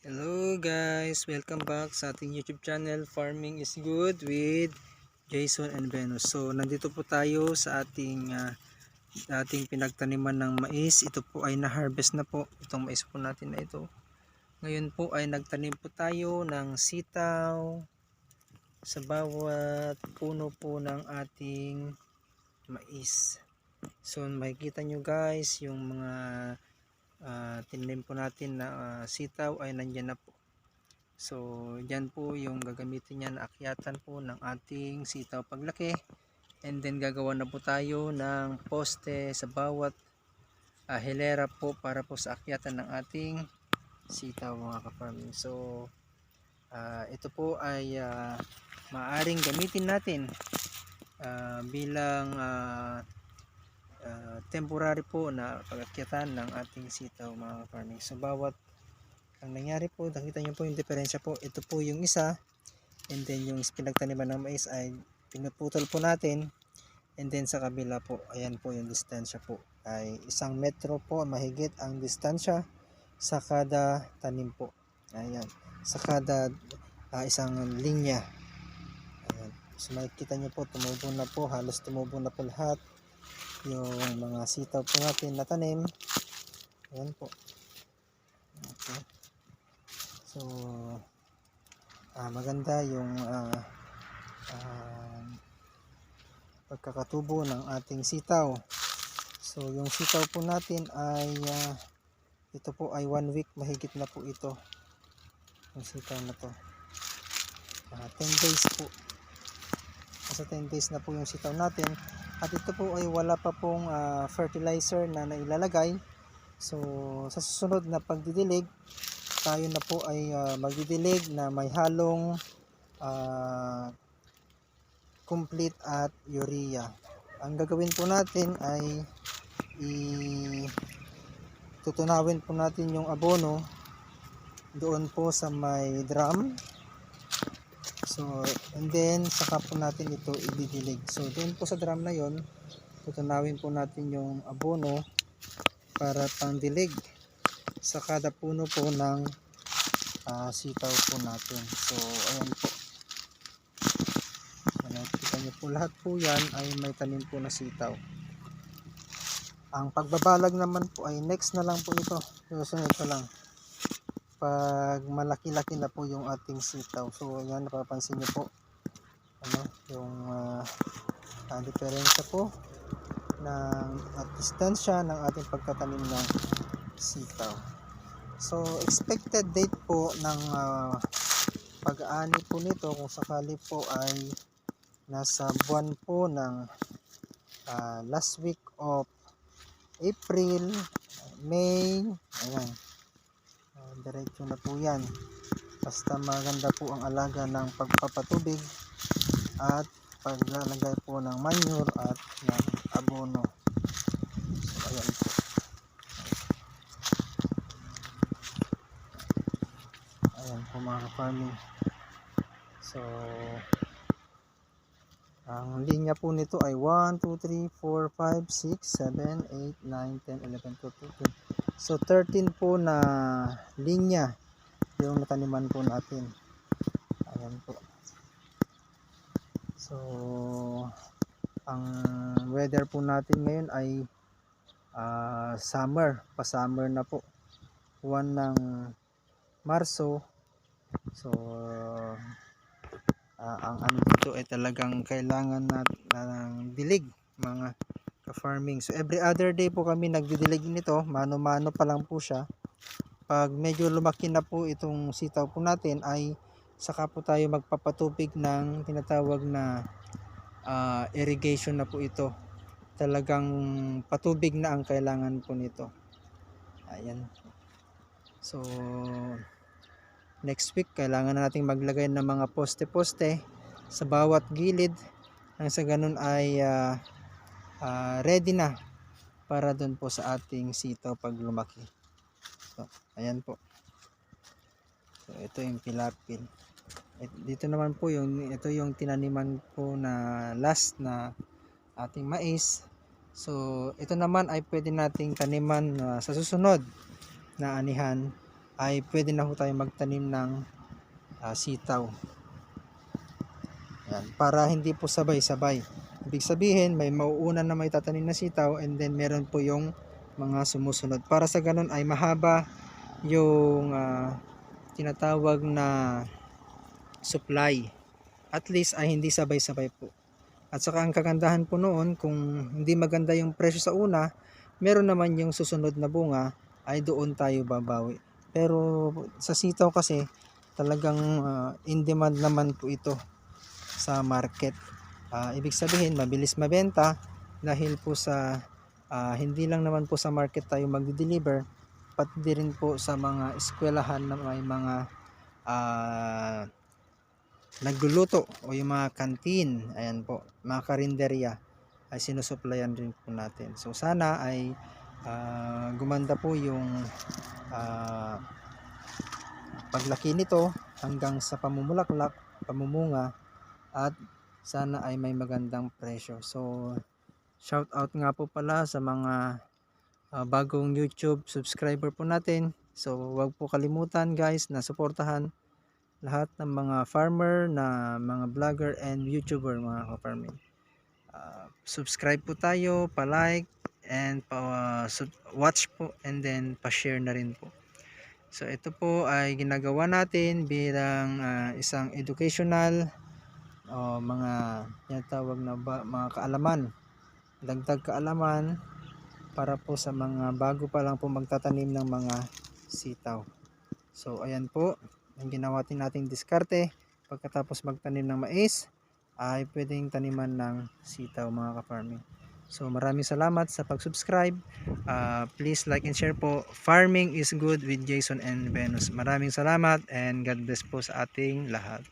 Hello guys, welcome back sa ating YouTube channel Farming is Good with Jason and Venus. So nandito po tayo sa ating pinagtaniman ng mais. Ito po ay na-harvest na po itong mais po natin na ito. Ngayon po ay nagtanim po tayo ng sitaw sa bawat puno po ng ating mais. So makikita nyo guys yung mga tinanim po natin na sitaw ay nandyan na po. So dyan po yung gagamitin niya na akyatan po ng ating sitaw paglaki, and then gagawa na po tayo ng poste sa bawat hilera po para po sa akyatan ng ating sitaw mga ka-farming. So ito po ay maaaring gamitin natin bilang temporary po na pag-akyatan ng ating sitaw mga farming. So bawat ang nangyari po, nakita nyo po yung diferensya po. Ito po yung isa, and then yung pinagtaniman ng mais ay pinuputol po natin, and then sa kabila po, ayan po yung distansya po ay 1 metro po mahigit ang distansya sa kada tanim po. Ayan, sa kada isang linya. Ayan. So makikita nyo po, tumubo na po, halos tumubo na po lahat yung mga sitaw po natin na tanim. Ayan po. Okay. So maganda yung pagkakatubo ng ating sitaw. So yung sitaw po natin ay ito po ay 1 week mahigit na po ito, yung sitaw na to. 10 days po, nasa 10 days na po yung sitaw natin. At ito po ay wala pa pong fertilizer na nailalagay. So sa susunod na pagdidilig, tayo na po ay magdidilig na may halong complete at urea. Ang gagawin po natin ay tutunawin po natin yung abono doon po sa may drum. So and then saka po natin ito ididilig. So doon po sa drum na yon, tutunawin po natin yung abono para pangdilig sa kada puno po ng sitaw po natin. So ayan po, nakikita nyo po lahat po yan ay may tanim po na sitaw. Ang pagbabalag naman po ay next na lang po ito, susunod pa lang pag malaki-laki na po yung ating sitaw. So ayan, napapansin nyo po yung diferensya po ng distansya ng ating pagtatanim ng sitaw. So expected date po ng pag-aani po nito, kung sakali po ay nasa buwan po ng last week of April, May, ayan, diretso na po yan. Basta maganda po ang alaga ng pagpapatubig at paglalagay po ng manure at ng abono. So ayan po. Ayan po mga farming. So ang linya po nito ay 1, 2, 3, 4, 5, 6, 7, 8, 9, 10, 11, 12, 13. So 13 po na linya yung nataniman po natin. Ayan po. So ang weather po natin ngayon ay summer, pa-summer na po. 1 ng Marso. So ang ano dito ay talagang kailangan ng dilig mga ka-farming. So every other day po kami nagdidilig nito, mano-mano pa lang po siya. Pag medyo lumaki na po itong sitaw po natin ay saka po tayo magpapatubig ng tinatawag na irrigation na po ito. Talagang patubig na ang kailangan po nito. Ayan. So next week kailangan na nating maglagay ng mga poste-poste sa bawat gilid nang sa ganun ay ready na para dun po sa ating sitaw pag lumaki. So ayan po. So ito yung pilapil. Dito naman po ito yung tinaniman po na last na ating mais. So ito naman ay pwede nating taniman sa susunod na anihan. ay pwede na ho tayo magtanim ng sitaw. Yan, para hindi po sabay-sabay. Ibig sabihin, may mauuna na may tatanim na sitaw and then meron po yung mga sumusunod. Para sa ganun ay mahaba yung tinatawag na supply. At least ay hindi sabay-sabay po. At saka ang kagandahan po noon, kung hindi maganda yung presyo sa una, meron naman yung susunod na bunga, ay doon tayo babawi. Pero sa sitaw kasi, talagang in demand naman po ito sa market. Ibig sabihin, mabilis mabenta dahil po sa hindi lang naman po sa market tayo magde-deliver, pati rin po sa mga eskwelahan na may mga nagluluto o yung mga kantin, ayan po, mga karinderya ay sinusuplayan rin po natin. So sana ay gumanda po yung paglaki nito hanggang sa pamumulaklak, pamumunga, at sana ay may magandang presyo. So shout out nga po pala sa mga bagong YouTube subscriber po natin. So wag po kalimutan guys na suportahan lahat ng mga farmer, na mga vlogger and YouTuber, mga ka-farming. Subscribe po tayo, pa-like and watch po, and then pa-share na rin po. So ito po ay ginagawa natin bilang isang educational mga tinatawag na mga kaalaman, dagdag kaalaman para po sa mga bago pa lang po magtatanim ng mga sitaw. So ayan po ang ginawa nating diskarte pagkatapos magtanim ng mais, ay pwedeng taniman ng sitaw, mga ka-farming. So maraming salamat sa pag-subscribe. Please like and share po. Farming is good with Jason and Venus. Maraming salamat and God bless po sa ating lahat.